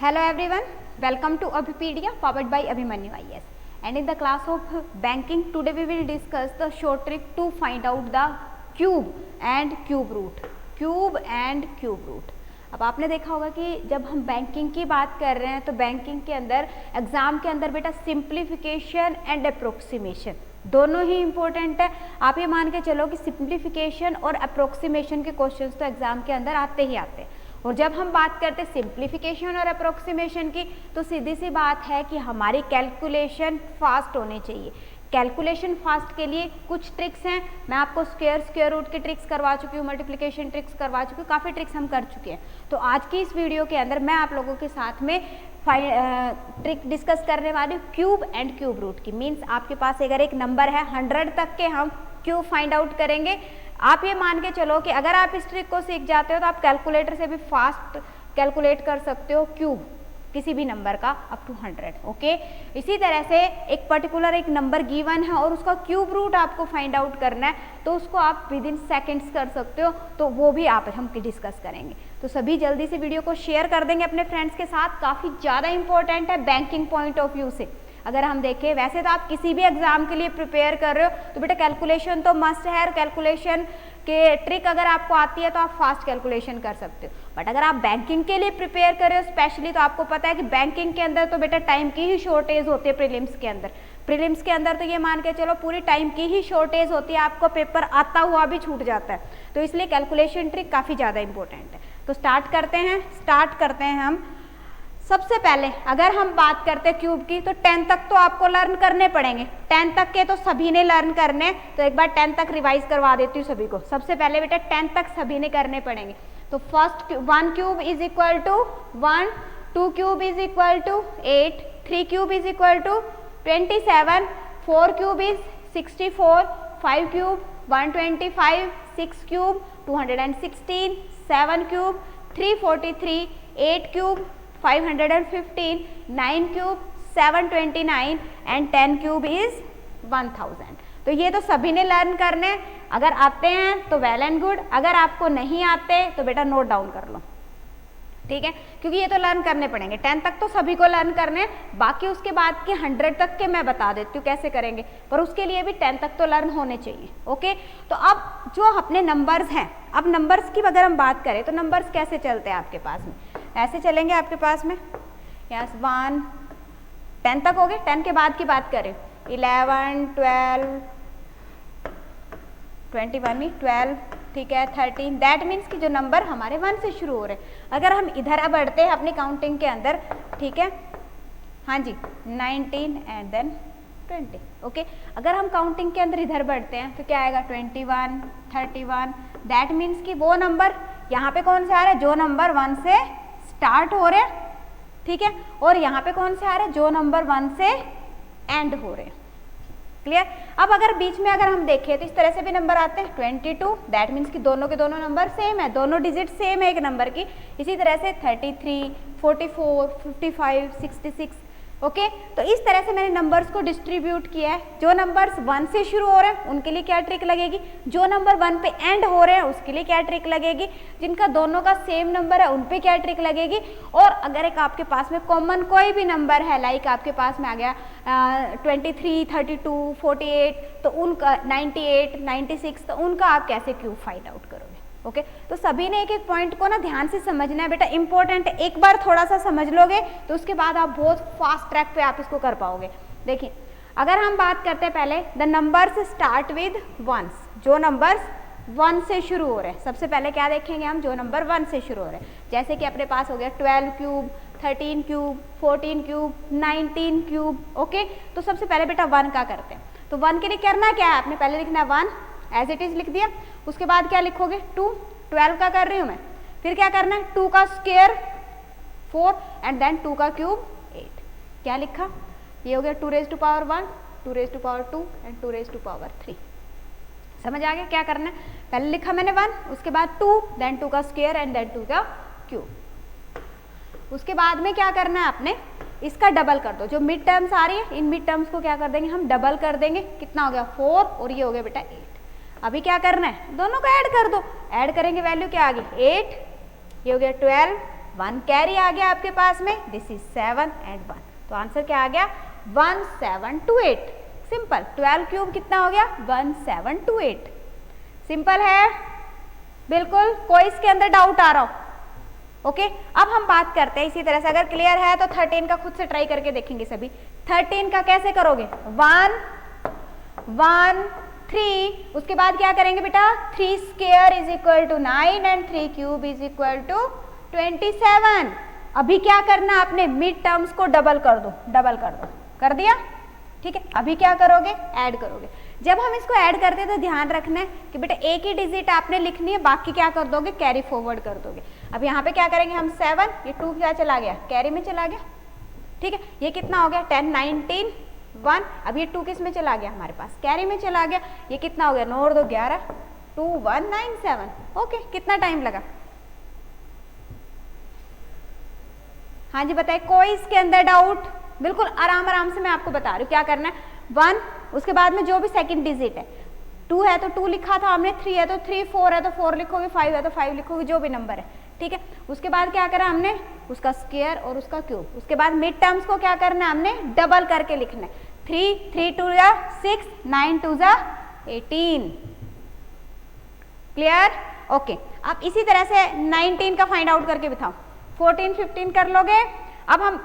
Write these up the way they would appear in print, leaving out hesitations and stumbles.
Hello everyone, welcome to Abhipedia powered by Abhimanyu IAS. And in the class of banking, today we will discuss the short trick to find out the cube and cube root. Cube and cube root. अब आपने देखा होगा कि जब हम banking की बात कर रहे हैं तो बैंकिंग के अंदर एग्जाम के अंदर बेटा सिंप्लीफिकेशन एंड अप्रोक्सीमेशन दोनों ही इम्पोर्टेंट है। आप ये मान के चलो कि सिंप्लीफिकेशन और अप्रोक्सीमेशन के क्वेश्चंस तो एग्जाम के अंदर आते ही आते हैं। और जब हम बात करते हैं सिंप्लीफिकेशन और अप्रोक्सीमेशन की तो सीधी सी बात है कि हमारी कैलकुलेशन फास्ट होनी चाहिए। कैलकुलेशन फास्ट के लिए कुछ ट्रिक्स हैं। मैं आपको स्क्वायर रूट की ट्रिक्स करवा चुकी हूँ, मल्टीप्लिकेशन ट्रिक्स करवा चुकी हूँ, काफ़ी ट्रिक्स हम कर चुके हैं। तो आज की इस वीडियो के अंदर मैं आप लोगों के साथ में ट्रिक डिस्कस करने वाली हूँ क्यूब एंड क्यूब रूट की। मीन्स आपके पास अगर एक नंबर है 100 तक के हम क्यूब फाइंड आउट करेंगे। आप ये मान के चलो कि अगर आप इस ट्रिक को सीख जाते हो तो आप कैलकुलेटर से भी फास्ट कैलकुलेट कर सकते हो क्यूब किसी भी नंबर का अप टू 100। ओके, इसी तरह से एक पर्टिकुलर एक नंबर गिवन है और उसका क्यूब रूट आपको फाइंड आउट करना है तो उसको आप विद इन सेकेंड्स कर सकते हो। तो वो भी हम डिस्कस करेंगे। तो सभी जल्दी से वीडियो को शेयर कर देंगे अपने फ्रेंड्स के साथ। काफ़ी ज़्यादा इंपॉर्टेंट है बैंकिंग पॉइंट ऑफ व्यू से। अगर हम देखें वैसे तो आप किसी भी एग्जाम के लिए प्रिपेयर कर रहे हो तो बेटा कैलकुलेशन तो मस्ट है। और कैलकुलेशन के ट्रिक अगर आपको आती है तो आप फास्ट कैलकुलेशन कर सकते हो। बट अगर आप बैंकिंग के लिए प्रिपेयर कर रहे हो स्पेशली तो आपको पता है कि बैंकिंग के अंदर तो बेटा टाइम की ही शॉर्टेज होती है। प्रीलिम्स के अंदर तो ये मान के चलो पूरी टाइम की ही शॉर्टेज होती है, आपको पेपर आता हुआ भी छूट जाता है। तो इसलिए कैलकुलेशन ट्रिक काफ़ी ज़्यादा इंपॉर्टेंट है। तो स्टार्ट करते हैं हम। सबसे पहले अगर हम बात करते हैं क्यूब की तो 10 तक तो आपको लर्न करने पड़ेंगे। 10 तक के तो सभी ने लर्न करने, तो एक बार 10 तक रिवाइज करवा देती हूँ सभी को। सबसे पहले बेटा 10 तक सभी ने करने पड़ेंगे। तो first 1 cube is equal to 1, 2 cube is equal to 8, 3 cube is equal to 27, 4 cube is 64, 5 cube 125, 6 cube 216, 7 cube 343, 8 cube 515, 9 cube 729 and 10 cube is 1000। तो ये तो सभी ने लर्न करने। अगर आते हैं तो वेल एंड गुड, अगर आपको नहीं आते तो बेटा नोट डाउन कर लो, ठीक है, क्योंकि ये तो लर्न करने पड़ेंगे। 10 तक तो सभी को लर्न करने, बाकी उसके बाद के 100 तक के मैं बता देती हूँ कैसे करेंगे, पर उसके लिए भी 10 तक तो लर्न होने चाहिए। ओके, तो अब जो अपने नंबर्स हैं, अब नंबर्स की अगर हम बात करें तो नंबर्स कैसे चलते हैं आपके पास में, ऐसे चलेंगे आपके पास में। यस 1 10 तक हो गए। 10 के बाद की बात करें 11 12 21 12, ठीक है, 13। दैट मीन्स कि जो नंबर हमारे 1 से शुरू हो रहे हैं। अगर हम इधर बढ़ते हैं अपनी काउंटिंग के अंदर, ठीक है, हाँ जी, 19 एंड देन 20। ओके, अगर हम काउंटिंग के अंदर इधर बढ़ते हैं तो क्या आएगा 21 31। दैट मीन्स कि वो नंबर यहाँ पे कौन से आ रहे हैं, जो नंबर 1 से स्टार्ट हो रहे हैं, ठीक है, और यहाँ पे कौन से आ रहे हैं, जो नंबर 1 से एंड हो रहे हैं। क्लियर। अब अगर बीच में अगर हम देखें तो इस तरह से भी नंबर आते हैं 22। दैट मीन्स कि दोनों के दोनों नंबर सेम है, दोनों डिजिट सेम है एक नंबर की। इसी तरह से 33 44 55 66। ओके, तो इस तरह से मैंने नंबर्स को डिस्ट्रीब्यूट किया है। जो नंबर्स 1 से शुरू हो रहे हैं उनके लिए क्या ट्रिक लगेगी, जो नंबर 1 पे एंड हो रहे हैं उसके लिए क्या ट्रिक लगेगी, जिनका दोनों का सेम नंबर है उन पे क्या ट्रिक लगेगी। और अगर एक आपके पास में कॉमन कोई भी नंबर है, लाइक आपके पास में आ गया 23 32 48, तो उनका 98 96, तो उनका आप कैसे क्यूब फाइंड आउट करोगे। ओके, तो सभी ने एक एक पॉइंट को ना ध्यान से समझना है बेटा, इंपॉर्टेंट है। एक बार थोड़ा सा समझ लोगे तो उसके बाद आप बहुत फास्ट ट्रैक पे आप इसको कर पाओगे। देखिए, अगर हम बात करते हैं पहले the numbers start with 1s, जो नंबर्स 1 से शुरू हो रहे हैं। सबसे पहले क्या देखेंगे हम, जो नंबर 1 से शुरू हो रहे हैं। जैसे कि अपने पास हो गया 12 cube 13 cube 14 cube 19 cube. Okay, तो सबसे पहले बेटा 1 का करते हैं। तो 1 के लिए करना क्या है, आपने पहले लिखना है 1 एज इट इज लिख दिया। उसके बाद क्या लिखोगे 2, 12 का कर रही हूँ मैं। फिर क्या करना है 2 का स्क्वायर 4 एंड देन 2 का क्यूब 8। क्या लिखा, ये हो गया 2 raised to power 1, 2 raised to power 2 and 2 raised to power 3। समझ आ गया क्या करना है, पहले लिखा मैंने 1, उसके बाद 2, देन 2 का स्क्वायर एंड देन 2 का क्यूब। उसके बाद में क्या करना है आपने, इसका डबल कर दो। जो मिड टर्म्स आ रही है इन मिड टर्म्स को क्या कर देंगे हम, डबल कर देंगे। कितना हो गया 4 और ये हो गया बेटा 8। अभी क्या करना है, दोनों को ऐड कर दो। ऐड करेंगे वैल्यू क्या आ गई 8, ये हो गया 12 1 कैरी आ गया आपके पास में, दिस इज 7 and 1, तो आंसर क्या आ गया 1728। सिंपल, 12 क्यूब कितना हो गया 1728। सिंपल है बिल्कुल, कोई इसके अंदर डाउट आ रहा हो? ओके, अब हम बात करते हैं इसी तरह से, अगर क्लियर है तो 13 का खुद से ट्राई करके देखेंगे सभी। 13 का कैसे करोगे, 1 1 3, उसके बाद क्या करेंगे बेटा 3 square is equal to 9 and 3 cube is equal to 27। अभी क्या करना आपने, मिड टर्म्स को डबल कर दो, डबल कर दो, कर दिया, ठीक है। अभी क्या करोगे, ऐड करोगे। जब हम इसको ऐड करते हैं तो ध्यान रखना है कि बेटा एक ही डिजिट आपने लिखनी है, बाकी क्या कर दोगे, कैरी फॉरवर्ड कर दोगे। अब यहाँ पे क्या करेंगे हम 7, ये 2 क्या चला गया, कैरी में चला गया, ठीक है। ये कितना हो गया 10 19 1, अब ये 2 किस में चला गया हमारे पास, कैरी में चला गया। ये कितना हो गया 9 और 2 11, 2 1 9 7। ओके, कितना टाइम लगा, हाँ जी बताइए, कोई इसके अंदर डाउट? बिल्कुल आराम आराम से मैं आपको बता रही हूँ क्या करना है। 1, उसके बाद में जो भी सेकंड डिजिट है, 2 है तो 2 लिखा था हमने, 3 है तो 3, 4 है तो 4 लिखोगे, 5 है तो 5 लिखोगे, जो भी नंबर है, ठीक है। उसके बाद क्या करा हमने, उसका स्क्वायर और उसका क्यूब। उसके बाद मिड टर्म्स को क्या करना है हमने, डबल करके लिखना है। 3 3 2 जा 6, 9 2 जा 18। क्लियर? ओके, अब इसी तरह से 19 का फाइंड आउट करके बताओ। 14 15 कर लोगे। अब हम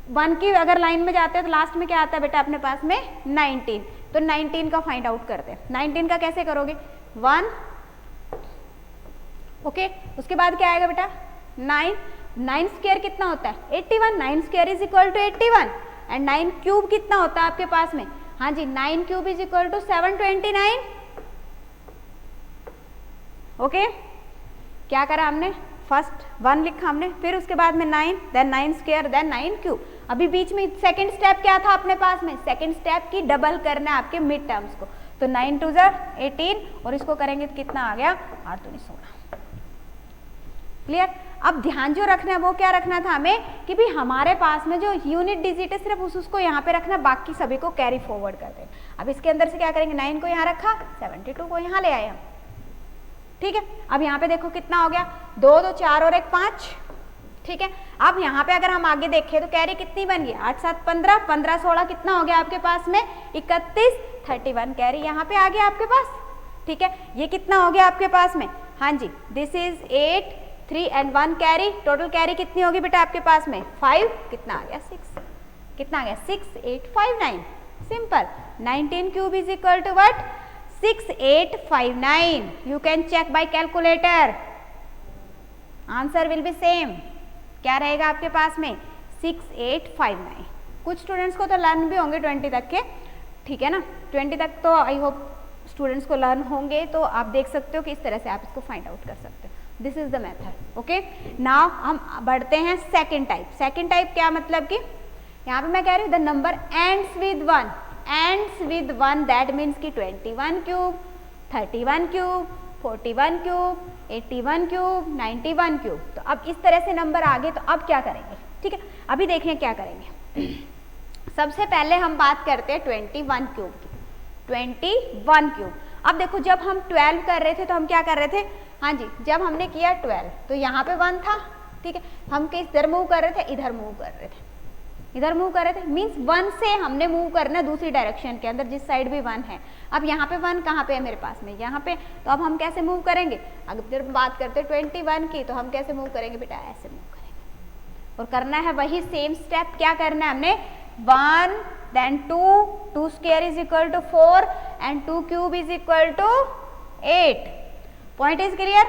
1 की अगर लाइन में जाते हैं तो लास्ट में क्या आता है बेटा अपने पास में 19, तो 19 का फाइंड आउट करते हैं। 19 का कैसे करोगे, 1, ओके, उसके बाद क्या आएगा बेटा 9, 9 स्क्वायर कितना होता है 81, 9 square is equal to 81 and 9 cube कितना होता है आपके पास में, हाँ जी 9 cube is equal to 729। Okay, क्या करा हमने, फर्स्ट 1 लिखा हमने, फिर उसके बाद में 9, देन 9 स्क्वायर, देन 9 क्यूब। अभी बीच में सेकंड स्टेप क्या था अपने पास में, सेकंड स्टेप की डबल करना है आपके मिड टर्म्स को, तो 9 2 18 और इसको करेंगे तो कितना आ गया 8 2 16। क्लियर? अब ध्यान जो रखना है वो क्या रखना था हमें कि भी हमारे पास में जो यूनिट डिजिट है सिर्फ उसको यहाँ पे रखना, बाकी सभी को कैरी फॉरवर्ड कर दें। अब इसके अंदर से क्या करेंगे, 9 को यहाँ रखा, 72 को यहाँ ले आए हम, ठीक है। अब यहाँ पे देखो कितना हो गया, 2 2 4 और 1 5, ठीक है। अब यहाँ पे अगर हम आगे देखें तो कैरी कितनी बन गई, 8 7 15, 15 16 कितना हो गया आपके पास में 31, 31 कैरी यहाँ पे आ गया आपके पास, ठीक है। ये कितना हो गया आपके पास में, हाँ जी this is 8 3 and 1 carry, total carry कितनी होगी बेटा आपके पास में 5, कितना आ गया 6, कितना आ गया 6 8 5 9। Simple, 19 cube is equal to what, 6859। You can check by calculator. Answer will be same. क्या रहेगा आपके पास में 6859। कुछ स्टूडेंट्स को तो लर्न भी होंगे 20 तक के, ठीक है ना, 20 तक तो आई होप स्टूडेंट्स को लर्न होंगे, तो आप देख सकते हो कि इस तरह से आप इसको फाइंड आउट कर सकते हो। This is the method. Okay, now हम बढ़ते हैं सेकेंड टाइप। सेकेंड टाइप क्या मतलब कि यहाँ पे मैं कह रही हूँ the number ends with 1, ends with 1, that means कि 21 cube, 31 cube, 41 cube, 81 cube, 91 cube. तो अब इस तरह से नंबर आ गए, तो अब क्या करेंगे, ठीक है। अभी देखें क्या करेंगे। सबसे पहले हम बात करते हैं 21 क्यूब की, 21 क्यूब। अब देखो जब हम 12 कर रहे थे तो हम क्या कर रहे थे, हाँ जी जब हमने किया 12 तो यहाँ पे 1 था, ठीक है। हम किधर मूव कर रहे थे, इधर मूव कर रहे थे, इधर मूव कर रहे थे, मीन्स 1 से हमने मूव करना दूसरी डायरेक्शन के अंदर जिस साइड भी 1 है। अब यहाँ पे 1 कहाँ पे है मेरे पास में, यहाँ पे, तो अब हम कैसे मूव करेंगे, अगर जब बात करते हैं 21 की तो हम कैसे मूव करेंगे बेटा, ऐसे मूव करेंगे। और करना है वही सेम स्टेप, क्या करना है हमने 1 then 2 square is equal to 4 and 2 cube is equal to 8। Point is clear?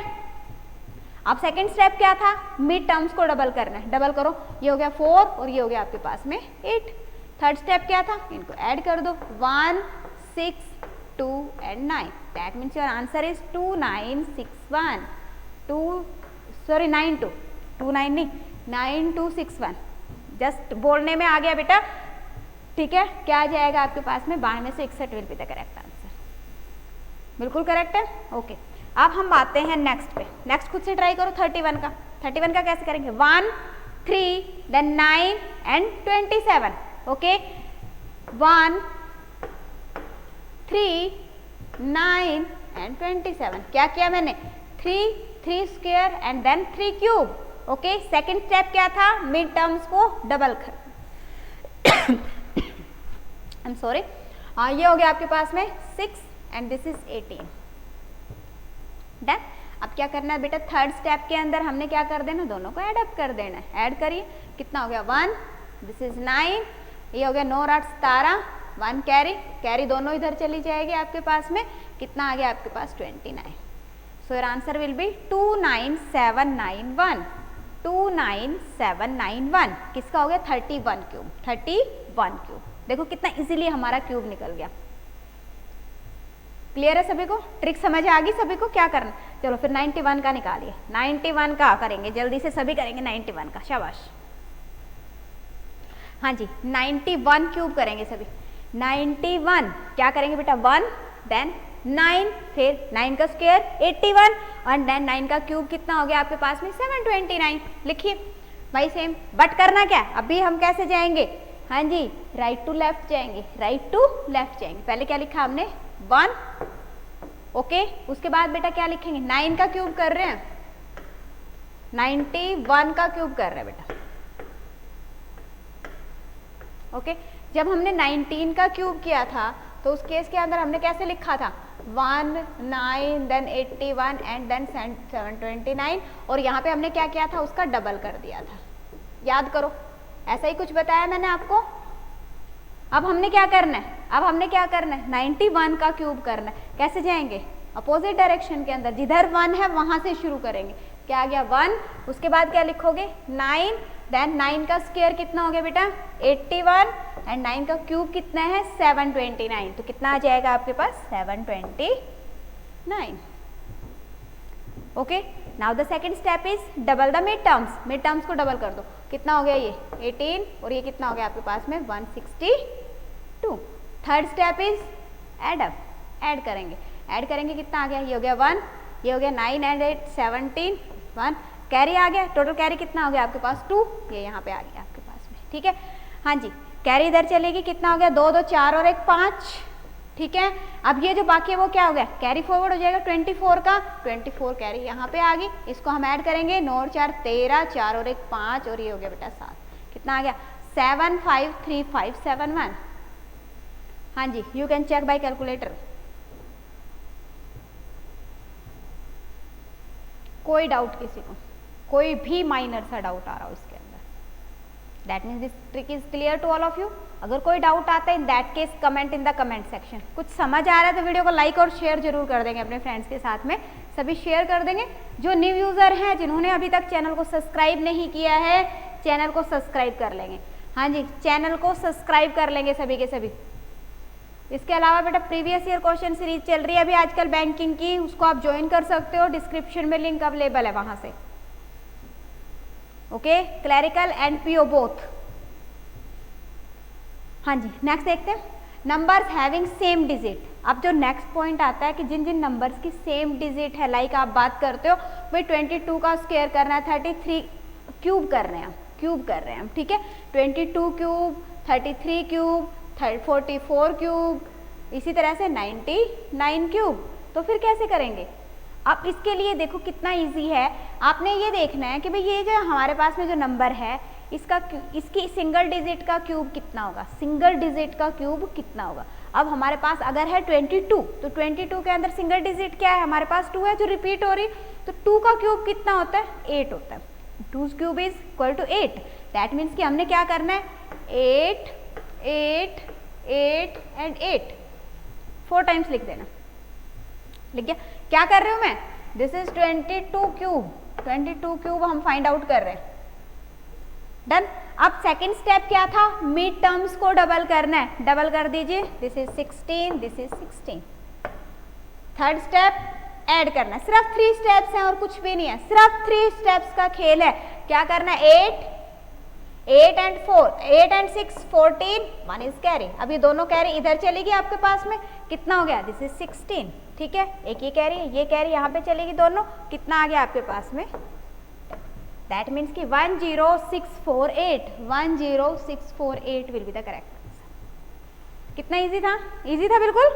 अब सेकंड स्टेप क्या था, मिड टर्म्स को डबल करना है, डबल करो, ये हो गया 4 और ये हो गया आपके पास में 8। थर्ड स्टेप क्या था, इनको ऐड कर दो, 1 6 2 and 9, that means your answer is 2961। 9 2 9 नहीं 9261, जस्ट बोलने में आ गया बेटा, ठीक है। क्या आ जाएगा आपके पास में 92 में से 61 will be the correct answer. बिल्कुल करेक्ट है। ओके, अब हम आते हैं नेक्स्ट पे। नेक्स्ट खुद से ट्राई करो 31 का। 31 का कैसे करेंगे, 1 3 देन 9 एंड 27। Okay, 1 3 9 and 27। क्या किया मैंने, 3 3 square and then 3 cube. Okay, second step क्या था, मिड टर्म्स को डबल कर आई एम सॉरी, ये हो गया आपके पास में 6 एंड दिस इज 18। डन। अब क्या करना है बेटा, थर्ड स्टेप के अंदर हमने क्या कर देना, दोनों को ऐड अप कर देना है। ऐड करिए, कितना हो गया 1, दिस इज 9, ये हो गया 9 8 17, 1 कैरी, कैरी दोनों इधर चली जाएगी आपके पास में, कितना आ गया आपके पास 29। सो योर आंसर विल बी 29791, 29791। किसका हो गया 31 क्यूब, 31 क्यूब। देखो कितना इजीली हमारा क्यूब निकल गया। क्लियर है सभी को, ट्रिक समझ आ गई सभी को, क्या करना। चलो फिर 91 का निकालिए, 91 का करेंगे, जल्दी से सभी करेंगे 91 का, शाबाश। हाँ जी 91 क्यूब करेंगे सभी। 91 क्या करेंगे बेटा, 1 देन 9, फिर 9 का स्क्वायर 81 और देन 9 का क्यूब कितना हो गया आपके पास में 729। लिखिए भाई सेम, बट करना क्या, अभी हम कैसे जाएंगे, हाँ जी राइट टू लेफ्ट जाएंगे, राइट टू लेफ्ट जाएंगे। पहले क्या लिखा हमने 1, ओके, उसके बाद बेटा क्या लिखेंगे, 9 का क्यूब कर रहे हैं, 91 का क्यूब कर रहे हैं बेटा। ओके, जब हमने 19 का क्यूब किया था तो उस केस के अंदर हमने कैसे लिखा था, 1 9 देन 81 एंड देन 729, और यहाँ पे हमने क्या किया था, उसका डबल कर दिया था। याद करो, ऐसा ही कुछ बताया मैंने आपको। अब हमने क्या करना है, अब हमने क्या करना है, 91 का क्यूब करना है। कैसे जाएंगे, अपोजिट डायरेक्शन के अंदर, जिधर 1 है वहां से शुरू करेंगे। क्या आ गया 1, उसके बाद क्या लिखोगे 9, देन 9 का स्क्वायर कितना हो गया बेटा 81 एंड 9 का क्यूब कितना है 729, तो कितना आ जाएगा आपके पास 729। Okay, now the second step is double the mid terms. Mid terms को डबल कर दो, कितना हो गया ये 18 और ये कितना हो गया आपके पास में 162। Third step is add up, add करेंगे, ऐड करेंगे कितना आ गया, ये हो गया 1, ये हो गया 9 एंड 8 17, 1 कैरी आ गया, टोटल कैरी कितना हो गया आपके पास 2, ये यहाँ पे आ गया आपके पास में। ठीक है, हाँ जी कैरी इधर चलेगी, कितना हो गया 2 2 4 और 1 5। ठीक है, अब ये जो बाकी है वो क्या हो गया, कैरी फॉरवर्ड हो जाएगा 24 का, 24 कैरी यहाँ पे आ गई, इसको हम ऐड करेंगे 9 और 4 13, 4 और 1 5 और ये हो गया बेटा 7, कितना आ गया 7535571। हाँ जी, you can check by calculator. कोई डाउट किसी को, कोई भी माइनर सा डाउट आ रहा हो इसके अंदर, that means this trick is clear to all of you. अगर कोई डाउट आता है in that case comment in the comment section. कुछ समझ आ रहा है तो वीडियो को लाइक और शेयर जरूर कर देंगे अपने फ्रेंड्स के साथ में, सभी शेयर कर देंगे। जो न्यू यूजर हैं, जिन्होंने अभी तक चैनल को सब्सक्राइब नहीं किया है, चैनल को सब्सक्राइब कर लेंगे। हाँ जी, चैनल को सब्सक्राइब कर लेंगे सभी के सभी। इसके अलावा बेटा प्रीवियस ईयर क्वेश्चन सीरीज चल रही है अभी आजकल बैंकिंग की, उसको आप ज्वाइन कर सकते हो, डिस्क्रिप्शन में लिंक अवेलेबल है वहां से। Okay, clerical and PO both. हाँ जी, नेक्स्ट देखते हैं, नंबर्स हैविंग सेम डिजिट। अब जो नेक्स्ट पॉइंट आता है कि जिन जिन नंबर्स की सेम डिजिट है, लाइक आप बात करते हो भाई 22 का स्क्वायर करना है, 33 क्यूब कर रहे हैं, क्यूब कर रहे हैं हम। ठीक है, 22 क्यूब, 33 क्यूब, 44 क्यूब, इसी तरह से 99 क्यूब। तो फिर कैसे करेंगे, अब इसके लिए देखो कितना इजी है। आपने ये देखना है कि भाई ये जो हमारे पास में जो नंबर है इसकी सिंगल डिजिट का क्यूब कितना होगा, सिंगल डिजिट का क्यूब कितना होगा। अब हमारे पास अगर है 22, तो 22 के अंदर सिंगल डिजिट क्या है, हमारे पास 2 है जो रिपीट हो रही, तो 2 का क्यूब कितना होता है 8 होता है। 2's cube is equal to 8, that means कि हमने क्या करना है 8 8 8 एंड 8 4 टाइम्स लिख देना। लिख गया, क्या कर रही हूं मैं, दिस इज 22 क्यूब, 22 क्यूब हम फाइंड आउट कर रहे हैं। डन। अब सेकंड स्टेप क्या था, मिड टर्म्स को डबल करना है, डबल कर दीजिए, this is 16, this is 16। Third step add करना है, सिर्फ 3 स्टेप्स हैं और कुछ भी नहीं है, सिर्फ 3 स्टेप्स का खेल है। क्या करना है 8 एंड 4, 8 एंड 6 14, 1 इज कैरी। अब ये दोनों कैरी इधर चलेगी आपके पास में, कितना हो गया, दिस इज 16। ठीक है, एक ये कैरी यहाँ पे चलेगी दोनों, कितना आ गया आपके पास में, दैट मीन्स कि 10648, 10648 will be the correct answer. कितना इजी था, इजी था बिल्कुल।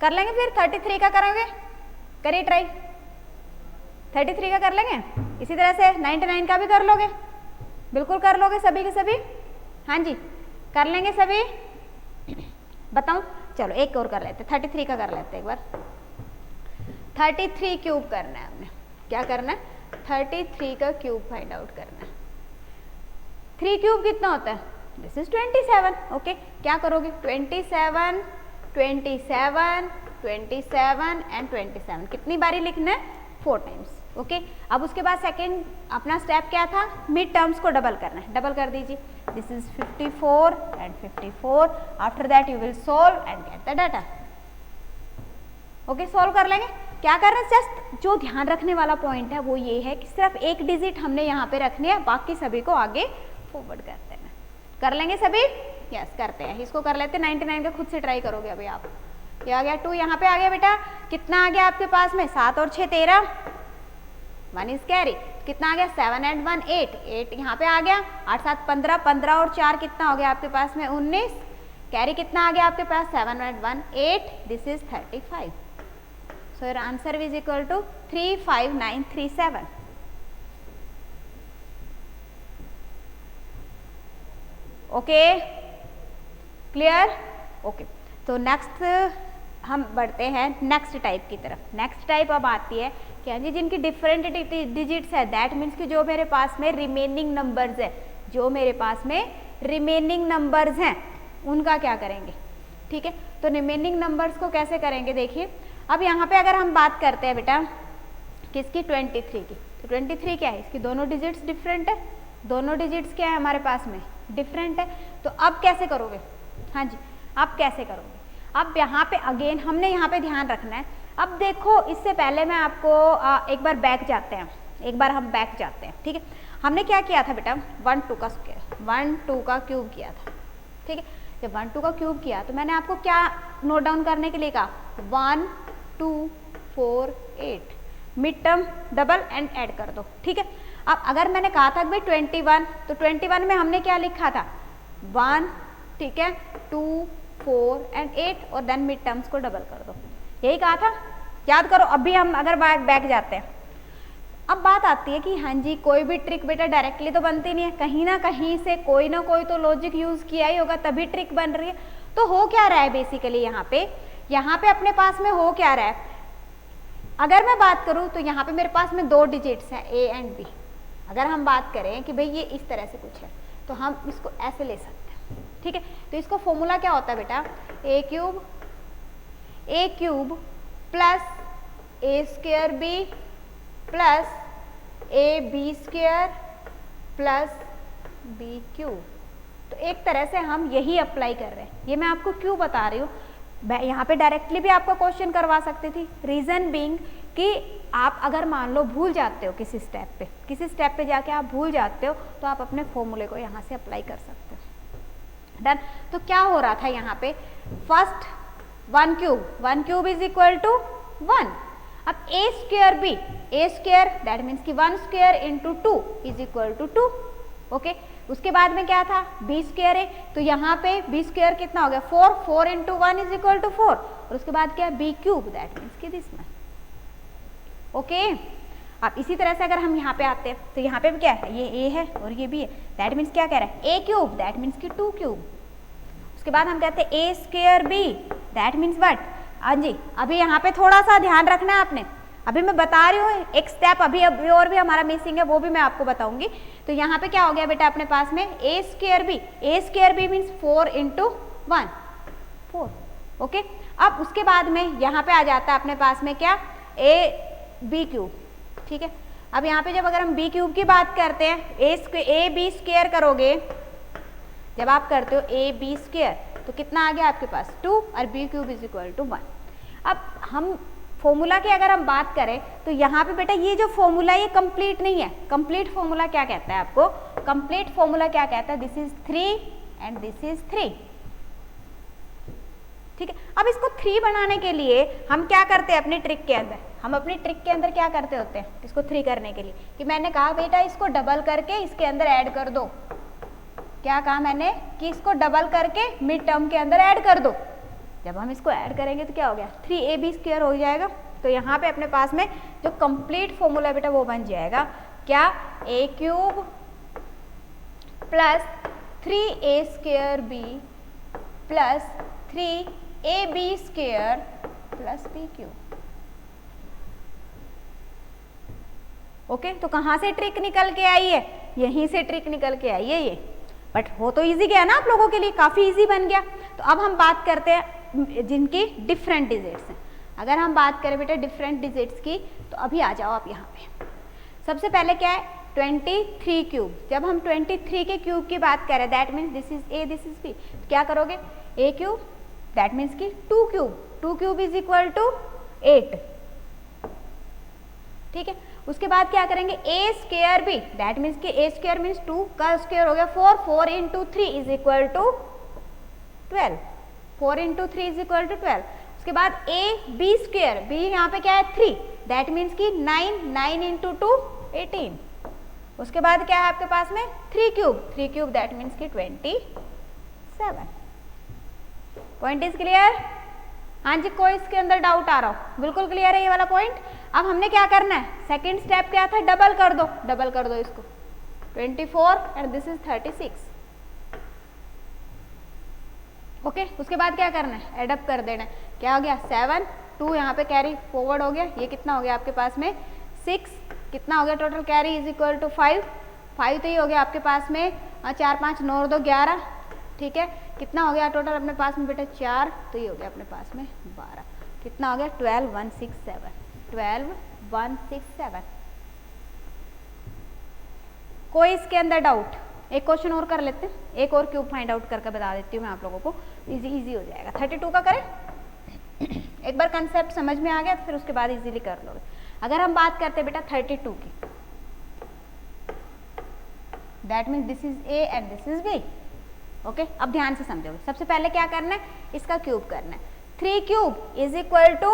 कर लेंगे फिर 33 का करोगे, करिए ट्राई, 33 का कर लेंगे। इसी तरह से 99 का भी कर लोगे, बिल्कुल कर लोगे सभी के सभी, हाँ जी कर लेंगे सभी, बताऊं? चलो एक और कर लेते, 33 का कर लेते एक बार। 33 क्यूब करना है हमने, क्या करना है? 33 का क्यूब फाइंड आउट करना है। 3 क्यूब कितना होता है? This is 27। ओके, क्या करोगे? 27, 27, 27 एंड 27, कितनी बारी लिखना है? 4 टाइम्स। ओके, अब उसके बाद सेकेंड अपना स्टेप क्या था? मिड टर्म्स को डबल करना है, डबल कर दीजिए। This is 54 and 54। After that you will solve and get the data. Okay, solve कर लेंगे। क्या कर रहे हैं? जस्ट जो ध्यान रखने वाला पॉइंट है वो ये है कि सिर्फ एक डिजिट हमने यहाँ पे रखनी है, बाकी सभी को आगे फॉरवर्ड करते हैं। कर लेंगे सभी? यस करते हैं। इसको कर लेते हैं। 99 का खुद से ट्राई करोगे अभी आप। ये आ गया 2, यहाँ पे आ गया बेटा, कितना आ गया आपके पास में? 7 और 6 13, 1 इज कैरी, कितना आ गया? 7 एंड 1 8, 8 यहाँ पे आ गया, 8 7 15, 15 और 4 कितना हो गया आपके पास में? 19, कैरी कितना आ गया आपके पास? 7 and 1 8, this is 35। So your answer is equal to 35937। Okay, clear? Okay, तो नेक्स्ट हम बढ़ते हैं नेक्स्ट टाइप की तरफ। नेक्स्ट टाइप अब आती है क्या जी? जिनकी डिफरेंट डिजिट्स है, दैट मीन्स कि जो मेरे पास में रिमेनिंग नंबर्स है, जो मेरे पास में रिमेनिंग नंबर्स हैं उनका क्या करेंगे? ठीक है, तो रिमेनिंग नंबर्स को कैसे करेंगे? देखिए, अब यहाँ पे अगर हम बात करते हैं बेटा किसकी? 23 की। तो 23 क्या है? इसकी दोनों डिजिट्स डिफरेंट है, दोनों डिजिट्स क्या है हमारे पास में? डिफरेंट है। तो अब कैसे करोगे? हाँ जी, अब कैसे करोगे? अब यहाँ पे अगेन हमने यहाँ पे ध्यान रखना है। अब देखो, इससे पहले मैं आपको एक बार बैक जाते हैं, एक बार हम बैक जाते हैं। ठीक है, हमने क्या किया था बेटा? 1 2 का स्क्वायर, 1 2 का क्यूब किया था। ठीक है, जब 1 2 का क्यूब किया तो मैंने आपको क्या नोट डाउन करने के लिए कहा? 1 2 4 8, mid term double and add कर दो। ठीक है, अब अगर मैंने कहा था भाई 21, तो 21 में हमने क्या लिखा था? 1, ठीक है, 2 4 एंड 8 और देन मिड टर्म्स को डबल कर दो, यही कहा था, याद करो। अभी हम अगर बैक जाते हैं, अब बात आती है कि हाँ जी कोई भी ट्रिक बेटा डायरेक्टली तो बनती नहीं है, कहीं ना कहीं से कोई ना कोई तो लॉजिक यूज किया ही होगा तभी ट्रिक बन रही है। तो हो क्या रहा है बेसिकली यहाँ पे अपने पास में हो क्या रहा है? अगर मैं बात करूँ तो यहाँ पे मेरे पास में 2 डिजिट्स हैं ए एंड बी। अगर हम बात करें कि भाई ये इस तरह से कुछ है तो हम इसको ऐसे ले सकते हैं। ठीक है, तो इसको फॉर्मूला क्या होता है बेटा? A cube plus A square B plus A B square plus B cube. तो एक तरह से हम यही अप्लाई कर रहे हैं। ये मैं आपको क्यों बता रही हूँ, यहाँ पे डायरेक्टली भी आपका क्वेश्चन करवा सकती थी। रीजन बीइंग कि आप अगर मान लो भूल जाते हो किसी स्टेप पे जाके आप भूल जाते हो तो आप अपने फॉर्मूले को यहाँ से अप्लाई कर सकते हो। डन। तो क्या हो रहा था यहाँ पे? First 1 cube is equal to 1। अब ए स्क्वायर दैट मीन्स कि 1 square into 2 is equal to 2। Okay, उसके बाद में क्या था? बी स्क्वायर है, तो यहाँ पे बी स्क्वायर कितना हो गया? 4 इंटू 1 इज इक्वल टू 4। और उसके बाद क्या? बी क्यूब दैट मीन्स कि दिस मच। ओके, अब इसी तरह से अगर हम यहाँ पे आते हैं तो यहाँ पे भी क्या है? ये ए है और ये बी है, दैट मीन्स क्या कह रहा है? ए क्यूब दैट मीन्स कि 2 क्यूब। उसके बाद हम कहते हैं A square B that means what? हाँ जी, अभी यहाँ पे थोड़ा सा ध्यान रखना है आपने। अभी मैं बता रही हूँ एक स्टेप अभी और भी हमारा मिसिंग है, वो भी मैं आपको बताऊंगी। तो यहाँ पे क्या हो गया बेटा अपने पास में? A square B means 4 into 1 4। Okay, अब उसके बाद में यहाँ पे आ जाता है अपने पास में क्या? A b cube. ठीक है, अब यहाँ पे जब अगर हम बी क्यूब की बात करते हैं, ए बी स्क्वायर करोगे, जब आप करते हो ए बी स्क्वायर तो कितना आ गया आपके पास? 2 और b cube is equal to 1। अब हम फॉर्मूला की अगर हम बात करें तो यहाँ पे बेटा ये जो फॉर्मूला ये कंप्लीट नहीं है। कंप्लीट फॉर्मूला क्या कहता है आपको? कंप्लीट फॉर्मूला क्या कहता है? This is 3 and this is 3। ठीक है, अब इसको 3 बनाने के लिए हम क्या करते हैं अपनी ट्रिक के अंदर? हम अपनी ट्रिक के अंदर क्या करते होते हैं इसको 3 करने के लिए? कि मैंने कहा बेटा इसको डबल करके इसके अंदर ऐड कर दो। क्या कहा मैंने? कि इसको डबल करके मिड टर्म के अंदर ऐड कर दो। जब हम इसको ऐड करेंगे तो क्या हो गया? 3ab स्क्वायर हो जाएगा। तो यहाँ पे अपने पास में जो कंप्लीट फॉर्मूला बेटा वो बन जाएगा क्या a cube plus 3a² b plus 3ab² plus b cube. Okay, तो कहाँ से ट्रिक निकल के आई है? यहीं से ट्रिक निकल के आई है ये, बट हो तो इजी गया ना आप लोगों के लिए, काफ़ी इजी बन गया। तो अब हम बात करते हैं जिनकी डिफरेंट डिजिट्स हैं। अगर हम बात करें बेटा डिफरेंट डिजिट्स की, तो अभी आ जाओ आप यहाँ पे। सबसे पहले क्या है? 23 क्यूब। जब हम 23 के क्यूब की बात करें, that means this is a, this is b, क्या करोगे? a क्यूब, दैट मीन्स की 2 cube, 2 cube is equal to 8, ठीक है। उसके बाद क्या करेंगे? a² भी, दैट मीन्स कि a² मीन्स 2 का स्क्वायर हो गया 4, 4 into 3 is equal to 12, 4 into 3 is equal to 12। उसके बाद ab², b यहाँ पे क्या है? 3, दैट मीन्स कि 9, 9 इंटू 2 18। उसके बाद क्या है आपके पास में? 3 क्यूब, 3 क्यूब दैट मीन्स कि 27। Point is clear? हाँ जी, कोई इसके अंदर डाउट आ रहा हो? बिल्कुल क्लियर है ये वाला पॉइंट। अब हमने क्या करना है? सेकंड स्टेप क्या था? डबल कर दो, डबल कर दो इसको, 24 एंड दिस इज 36। ओके, उसके बाद क्या करना है? एडअप कर देना है। क्या हो गया? 7, 2 यहाँ पे कैरी फॉरवर्ड हो गया, ये कितना हो गया आपके पास में? 6, कितना हो गया total carry is equal to 5, 5 तो ये हो गया आपके पास में 4, 5, 9 और 2 11, ठीक है। कितना हो गया टोटल अपने पास में बेटा? 4, तो ये हो गया अपने पास में 12, कितना हो गया? 12, 1, 6, 7, 12, 1, 6, 7। कोई इसके अंदर डाउट? एक क्वेश्चन और कर लेते हैं, एक और क्यूब फाइंड आउट करके बता देती हूँ मैं आप लोगों को, इजी हो जाएगा। 32 का करें? एक बार कंसेप्ट समझ में आ गया तो फिर उसके बाद इजीली कर लोगे। अगर हम बात करते हैं बेटा 32 की, that means this is a and this is b. Okay, अब ध्यान से समझोगे। सबसे पहले क्या करना है? इसका क्यूब करना है। 3 क्यूब इज इक्वल टू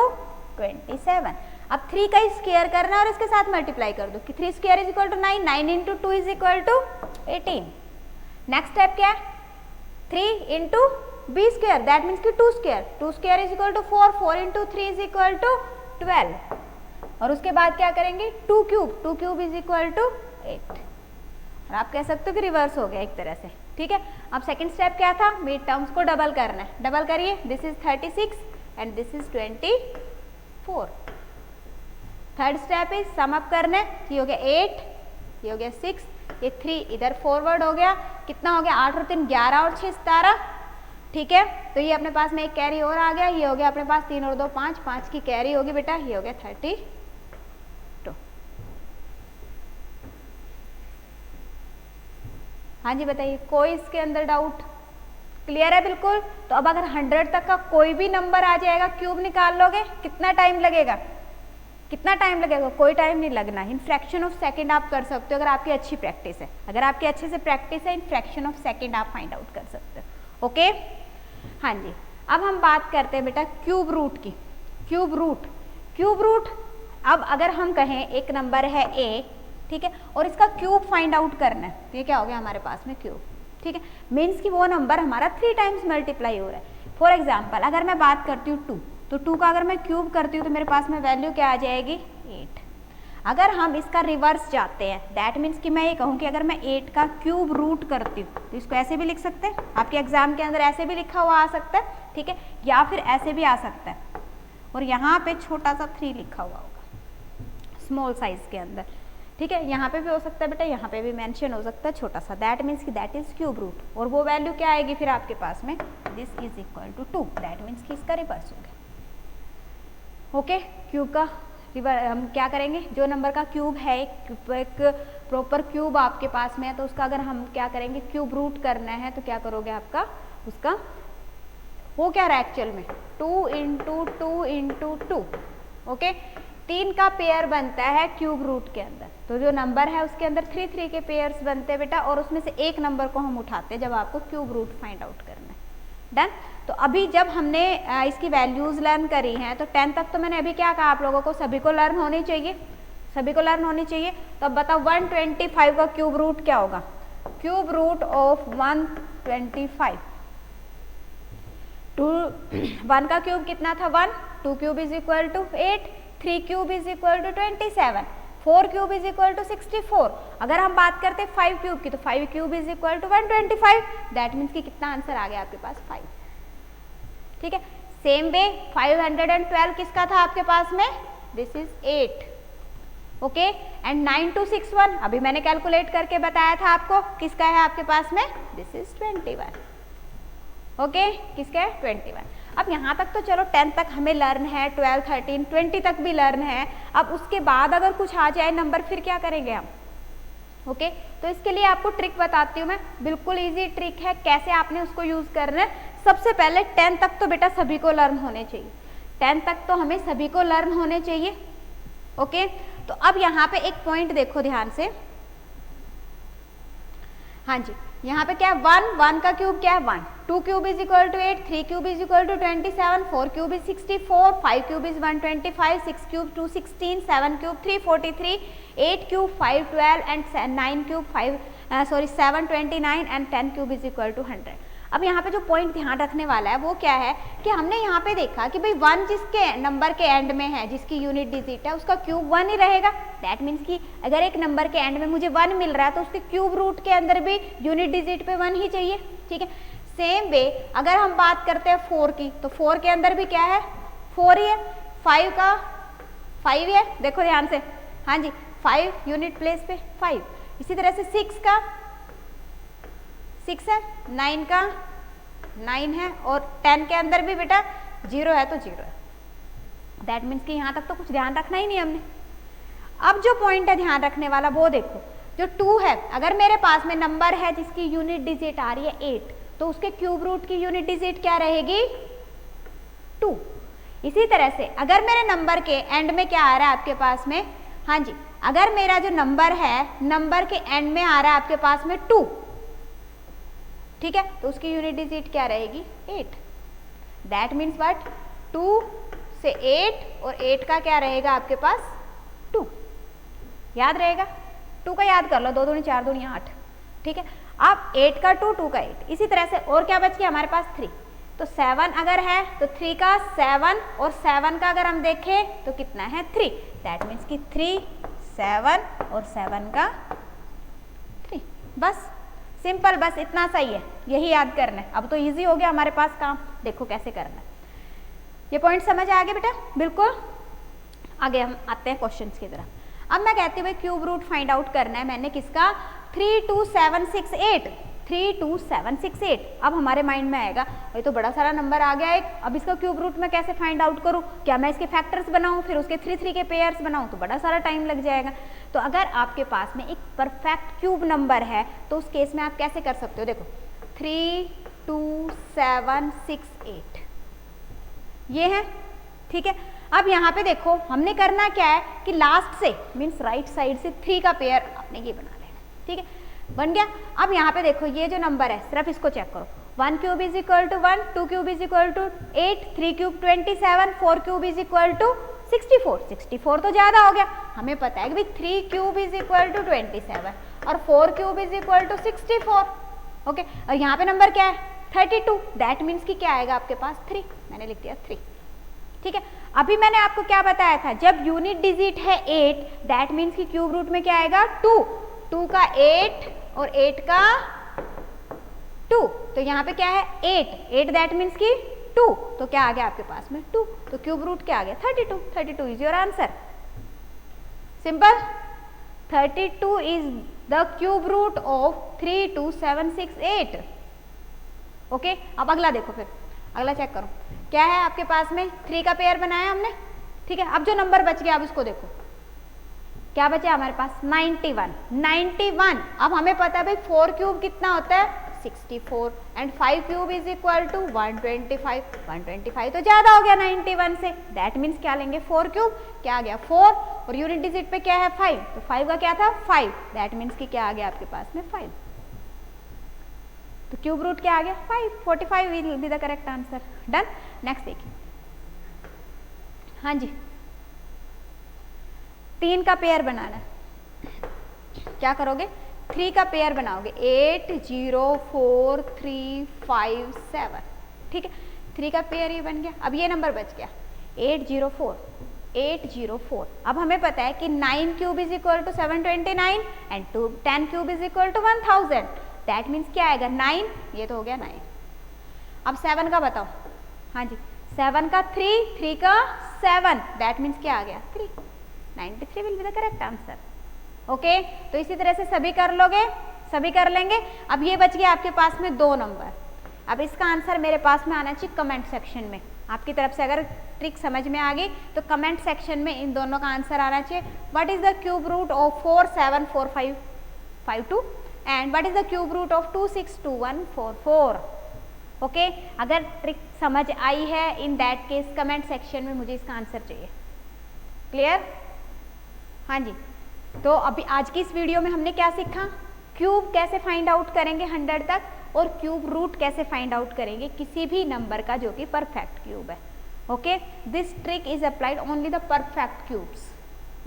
27। अब 3 का स्क्वायर करना है और इसके साथ मल्टीप्लाई कर दो कि 3 square is equal to 9, 9 into 2 is equal to 18। Next step क्या है? 3 into b square, that means कि 2 square, 2 square is equal to 4, 4 into 3 is equal to 12। और उसके बाद क्या करेंगे? 2 cube, 2 cube is equal to 8। और आप कह सकते हो कि रिवर्स हो गया एक तरह से, ठीक है। अब सेकंड स्टेप क्या था? मिड टर्म्स को डबल करना है। डबल करिए, this is 36 and this is 24। Third step is sum up करना है, ये हो गया 8, ये हो गया 6, ये 3 इधर फॉरवर्ड हो गया, कितना हो गया? 8 और 3 11 और 6 17, ठीक है। तो ये अपने पास में एक कैरी और आ गया, ये हो गया अपने पास 3 और 2 5, 5 की कैरी होगी बेटा, ये हो गया 32। हाँ जी बताइए, कोई इसके अंदर डाउट? क्लियर है बिल्कुल? तो अब अगर 100 तक का कोई भी नंबर आ जाएगा, क्यूब निकाल लोगे, कितना टाइम लगेगा? कितना टाइम लगेगा? कोई टाइम नहीं लगना, इन फ्रैक्शन ऑफ सेकंड आप कर सकते हो अगर आपकी अच्छी प्रैक्टिस है। अगर आपकी अच्छे से प्रैक्टिस है, इन फ्रैक्शन ऑफ सेकंड आप फाइंड आउट कर सकते हो। ओके, हाँ जी। अब हम बात करते हैं बेटा क्यूब रूट की। क्यूब रूट, क्यूब रूट, अब अगर हम कहें एक नंबर है a, ठीक है, और इसका क्यूब फाइंड आउट करना है, तो ये क्या हो गया हमारे पास में? क्यूब, ठीक है। मीन्स कि वो नंबर हमारा 3 टाइम्स मल्टीप्लाई हो रहा है। फॉर एग्जाम्पल अगर मैं बात करती हूँ 2, तो 2 का अगर मैं क्यूब करती हूँ तो मेरे पास में वैल्यू क्या आ जाएगी? 8। अगर हम इसका रिवर्स जाते हैं, दैट मीन्स कि मैं ये कहूँ कि अगर मैं 8 का क्यूब रूट करती हूँ, तो इसको ऐसे भी लिख सकते हैं, आपके एग्जाम के अंदर ऐसे भी लिखा हुआ आ सकता है, ठीक है, या फिर ऐसे भी आ सकता है, और यहाँ पे छोटा सा 3 लिखा हुआ होगा स्मॉल साइज के अंदर, ठीक है। यहाँ पे भी हो सकता है बेटा, यहाँ पे भी मेंशन हो सकता है छोटा सा, दैट मीन्स कि दैट इज क्यूब रूट, और वो वैल्यू क्या आएगी फिर आपके पास में? This is equal to 2, that means कि इसका रिवर्स हो गया। ओके, क्यूब का हम क्या करेंगे? जो नंबर का क्यूब है, एक प्रॉपर क्यूब आपके पास में है, तो उसका अगर हम क्या करेंगे? क्यूब रूट करना है, तो क्या करोगे? आपका उसका वो क्या रहा एक्चुअल में? 2 इंटू 2 इंटू 2, ओके। 3 का पेयर बनता है क्यूब रूट के अंदर, तो जो नंबर है उसके अंदर 3 3 के पेयर्स बनते हैं बेटा, और उसमें से एक नंबर को हम उठाते हैं जब आपको क्यूब रूट फाइंड आउट करना है। डन। तो अभी जब हमने इसकी वैल्यूज लर्न करी हैं, तो 10 तक तो मैंने अभी क्या कहा आप लोगों को? सभी को लर्न होनी चाहिए, सभी को लर्न होनी चाहिए। तो अब बताओ 125 का क्यूब रूट क्या होगा? क्यूब रूट ऑफ 125, 1 का क्यूब कितना था? 1, 2 cube is equal to 8, 3 cube is equal to 27, 4 cube is equal to 64। अगर हम बात करते हैं 5 क्यूब की तो 5 cube is equal to 125। That means कि कितना आंसर आ गया आपके पास 5। ठीक है, सेम वे 512 किसका था आपके पास में, दिस इज 8। ओके, एंड 9261 अभी मैंने कैलकुलेट करके बताया था आपको, किसका है आपके पास में, दिस इज 21। ओके, किसका है 21। अब यहाँ तक तो चलो 10 तक हमें लर्न है, 12, 13, 20 तक भी लर्न है। अब उसके बाद अगर कुछ आ जाए नंबर फिर क्या करेंगे हम। ओके, तो इसके लिए आपको ट्रिक बताती हूँ मैं, बिल्कुल इजी ट्रिक है, कैसे आपने उसको यूज करना है। सबसे पहले 10 तक तो बेटा सभी को लर्न होने चाहिए, 10 तक तो हमें सभी को लर्न होने चाहिए। ओके, तो अब यहाँ पे एक पॉइंट देखो ध्यान से। हाँ जी, यहाँ पे क्या है 1 का क्यूब क्या है 1, 2 cube is equal to 8, 3 cube is equal to 27, 4 cube is 64, 5 cube is 125, 6 cube 216, 7 cube 343, 8 cube 512 and 9 cube 729 and 10 cube is equal to 100। अब यहाँ पे जो पॉइंट ध्यान रखने वाला है वो क्या है कि हमने यहाँ पे देखा कि भाई 1 जिसके नंबर के एंड में है, जिसकी यूनिट डिजिट है, उसका क्यूब 1 ही रहेगा। दैट मीन्स कि अगर एक नंबर के एंड में मुझे 1 मिल रहा है तो उसके क्यूब रूट के अंदर भी यूनिट डिजिट पे 1 ही चाहिए। ठीक है, सेम वे अगर हम बात करते हैं 4 की तो 4 के अंदर भी क्या है 4 ही है, 5 का 5 है, देखो ध्यान से। हाँ जी, 5 यूनिट प्लेस पे 5। इसी तरह से 6 का 6 है, 9 का 9 है और 10 के अंदर भी बेटा 0 है तो 0 है। दैट मीन्स कि यहाँ तक तो कुछ ध्यान रखना ही नहीं हमने। अब जो पॉइंट है ध्यान रखने वाला वो देखो, जो 2 है, अगर मेरे पास में नंबर है जिसकी यूनिट डिजिट आ रही है 8 तो उसके क्यूब रूट की यूनिट डिजिट क्या रहेगी 2। इसी तरह से अगर मेरे नंबर के एंड में क्या आ रहा है आपके पास में, हाँ जी, अगर मेरा जो नंबर है नंबर के एंड में आ रहा है आपके पास में 2, ठीक है, तो उसकी यूनिट डिजिट क्या रहेगी 8। दैट मीन्स व्हाट, 2 से 8 और 8 का क्या रहेगा आपके पास 2। याद रहेगा, 2 का याद कर लो, 2 दूनी 4 दूनी 8। ठीक है, अब 8 का 2, 2 का 8। इसी तरह से और क्या बच गया हमारे पास 3, तो 7 अगर है तो 3 का 7 और 7 का अगर हम देखें तो कितना है 3। दैट मीन्स कि 3, 7 और 7 का 3। बस सिंपल, बस इतना सही है, यही याद करना है। अब तो इजी हो गया हमारे पास काम, देखो कैसे करना है। ये पॉइंट समझ आ गया बेटा, बिल्कुल। आगे हम आते हैं क्वेश्चंस की तरफ। अब मैं कहती हूँ भाई क्यूब रूट फाइंड आउट करना है मैंने किसका 32768, 32768। अब हमारे माइंड में आएगा भाई तो बड़ा सारा नंबर आ गया एक, अब इसका क्यूब रूट मैं कैसे फाइंड आउट करूँ, क्या मैं इसके फैक्टर्स बनाऊँ फिर उसके 3 के पेयर्स बनाऊँ, तो बड़ा सारा टाइम लग जाएगा। तो अगर आपके पास में एक परफेक्ट क्यूब नंबर है तो उस केस में आप कैसे कर सकते हो, देखो 32768 ये है। ठीक है, अब यहाँ पे देखो हमने करना क्या है कि लास्ट से मीन्स राइट साइड से 3 का पेयर आपने ये बना लेना। ठीक है, बन गया। अब यहाँ पे देखो ये जो नंबर है सिर्फ इसको चेक करो, 1 cube is equal to 1, 2 cube is equal to 8, 3 cube 27, 4 cube is equal to 64। 64 तो ज्यादा हो गया, हमें पता है कि भाई 3 क्यूब इज इक्वल टू 27 और 4 cube is equal to 64। Okay, और यहाँ पे नंबर क्या है 32। दैट मीन्स कि क्या आएगा आपके पास 3, मैंने लिख दिया 3। ठीक है, अभी मैंने आपको क्या बताया था, जब यूनिट डिजिट है 8 दैट मीन्स कि क्यूब रूट में क्या आएगा 2, 2 का 8 और 8 का 2, तो यहाँ पे क्या है 8, 8 दैट मीन्स कि 2, तो क्या आ गया आपके पास में 2, तो क्यूब रूट क्या आ गया 32। 32 is your answer, simple. 32 is the cube root of 32768। Okay, अब अगला देखो, फिर अगला चेक करो क्या है आपके पास में, 3 का पेयर बनाया हमने। ठीक है, अब जो नंबर बच गया अब इसको देखो क्या बचा हमारे पास 91। 91, अब हमें पता है भाई 4 क्यूब कितना होता है 64 and 5 cube is equal to 125। 125 तो ज्यादा हो गया 91 से, दैट मीन्स क्या लेंगे 4 क्यूब, क्या आ गया 4 और यूनिट डिजिट पे क्या है 5, तो 5 का क्या था 5, दैट मीन्स कि क्या आ गया आपके पास में 5, तो क्यूब रूट क्या आ गया 5, 45 will be the correct answer. Done. Next देखिए, हाँ जी 3 का पेयर बनाना है, क्या करोगे 3 का पेयर बनाओगे 8 0 4 3 5 7। ठीक है, 3 का पेयर ये बन गया। अब ये नंबर बच गया 8 0 4, 804। अब हमें पता है कि 9 cube is equal to 729 and 10 cube is equal to 1000। That means क्या आएगा 9, ये तो हो गया 9। अब 7 का बताओ। हाँ जी, 7 का 3, 3 का 7, दैट मीन्स क्या आ गया 3। 93 will be the correct answer. Okay, तो इसी तरह से सभी कर लोगे, सभी कर लेंगे। अब ये बच गया आपके पास में 2 नंबर। अब इसका आंसर मेरे पास में आना चाहिए कमेंट सेक्शन में। आपकी तरफ से अगर ट्रिक समझ में आ गई तो कमेंट सेक्शन में इन दोनों का आंसर आना चाहिए। What is the cube root of 474552 and what is the cube root of 262144। Okay, अगर ट्रिक समझ आई है in that case comment section में मुझे इसका आंसर चाहिए। क्लियर? हाँ जी, तो अभी आज की इस वीडियो में हमने क्या सीखा, क्यूब कैसे फाइंड आउट करेंगे 100 तक, और क्यूब रूट कैसे फाइंड आउट करेंगे किसी भी नंबर का जो कि परफेक्ट क्यूब है। Okay, this trick is applied only the perfect cubes.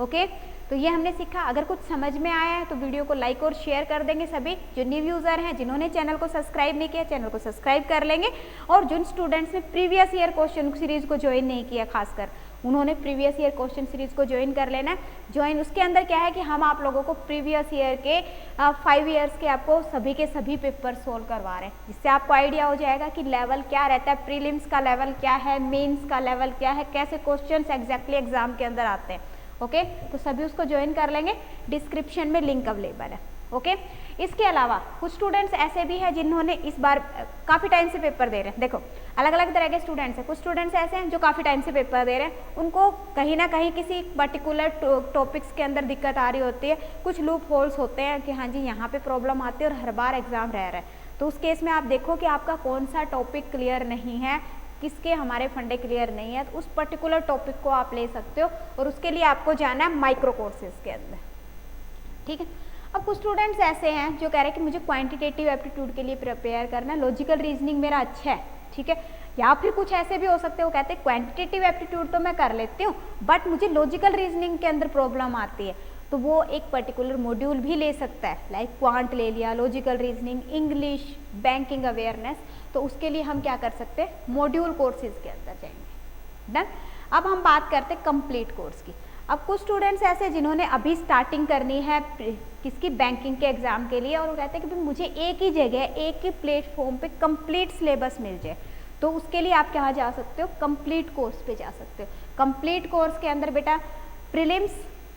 Okay, तो ये हमने सीखा। अगर कुछ समझ में आया है तो वीडियो को लाइक और शेयर कर देंगे सभी। जो न्यू यूज़र हैं, जिन्होंने चैनल को सब्सक्राइब नहीं किया, चैनल को सब्सक्राइब कर लेंगे। और जिन स्टूडेंट्स ने प्रीवियस ईयर क्वेश्चन सीरीज को ज्वाइन नहीं किया, खासकर उन्होंने प्रीवियस ईयर क्वेश्चन सीरीज को ज्वाइन कर लेना है। ज्वाइन उसके अंदर क्या है कि हम आप लोगों को प्रीवियस ईयर के 5 ईयर्स के आपको सभी के सभी पेपर सोल्व करवा रहे हैं, जिससे आपको आइडिया हो जाएगा कि लेवल क्या रहता है, प्रीलिम्स का लेवल क्या है, मेंस का लेवल क्या है, कैसे क्वेश्चंस एग्जैक्टली एग्जाम के अंदर आते हैं। ओके, तो सभी उसको ज्वाइन कर लेंगे। डिस्क्रिप्शन में लिंक अवेलेबल है। ओके, इसके अलावा कुछ स्टूडेंट्स ऐसे भी हैं जिन्होंने इस बार काफ़ी टाइम से पेपर दे रहे हैं। देखो, अलग अलग तरह के स्टूडेंट्स हैं। कुछ स्टूडेंट्स ऐसे हैं जो काफ़ी टाइम से पेपर दे रहे हैं, उनको कहीं ना कहीं किसी पर्टिकुलर टॉपिक्स के अंदर दिक्कत आ रही होती है। कुछ लूप होल्स होते हैं कि हाँ जी यहाँ पे प्रॉब्लम आती है और हर बार एग्जाम रह रहा है। तो उस केस में आप देखो कि आपका कौन सा टॉपिक क्लियर नहीं है, किसके हमारे फंडे क्लियर नहीं है, तो उस पर्टिकुलर टॉपिक को आप ले सकते हो। और उसके लिए आपको जाना है माइक्रो कोर्सेज के अंदर। ठीक है, अब कुछ स्टूडेंट्स ऐसे हैं जो कह रहे हैं कि मुझे क्वांटिटेटिव एप्टीट्यूड के लिए प्रिपेयर करना है, लॉजिकल रीजनिंग मेरा अच्छा है। ठीक है, या फिर कुछ ऐसे भी हो सकते हैं वो कहते हैं क्वांटिटेटिव एप्टीट्यूड तो मैं कर लेती हूँ बट मुझे लॉजिकल रीजनिंग के अंदर प्रॉब्लम आती है। तो वो एक पर्टिकुलर मॉड्यूल भी ले सकता है, लाइक क्वांट ले लिया, logical reasoning, English, banking awareness. तो उसके लिए हम क्या कर सकते हैं, मॉड्यूल कोर्सेज के अंदर जाएंगे। डन। अब हम बात करते हैं कंप्लीट कोर्स की। अब कुछ स्टूडेंट्स ऐसे जिन्होंने अभी स्टार्टिंग करनी है किसकी, बैंकिंग के एग्जाम के लिए, और वो कहते हैं कि मुझे एक ही जगह, एक ही प्लेटफॉर्म पे कंप्लीट सिलेबस मिल जाए। तो उसके लिए आप कहाँ जा सकते हो, कंप्लीट कोर्स पे जा सकते हो। कंप्लीट कोर्स के अंदर बेटा प्रीलिम्स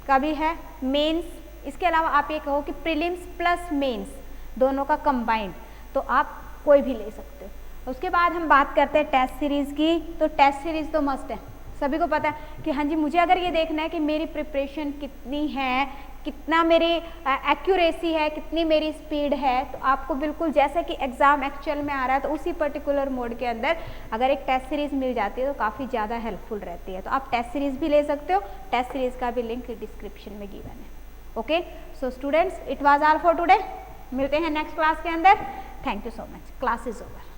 का भी है, मेंस, इसके अलावा आप ये कहो कि प्रीलिम्स प्लस मेंस दोनों का कंबाइंड, तो आप कोई भी ले सकते हो। उसके बाद हम बात करते हैं टेस्ट सीरीज़ की। तो टेस्ट सीरीज़ तो मस्ट है, सभी को पता है कि हाँ जी मुझे अगर ये देखना है कि मेरी प्रिपरेशन कितनी है, कितना मेरी एक्यूरेसी है, कितनी मेरी स्पीड है, तो आपको बिल्कुल जैसे कि एग्ज़ाम एक्चुअल में आ रहा है तो उसी पर्टिकुलर मोड के अंदर अगर एक टेस्ट सीरीज़ मिल जाती है तो काफ़ी ज़्यादा हेल्पफुल रहती है। तो आप टेस्ट सीरीज़ भी ले सकते हो, टेस्ट सीरीज़ का भी लिंक डिस्क्रिप्शन में गिवन है। Okay, so students, it was all for today. मिलते हैं नेक्स्ट क्लास के अंदर। Thank you so much. Class is over.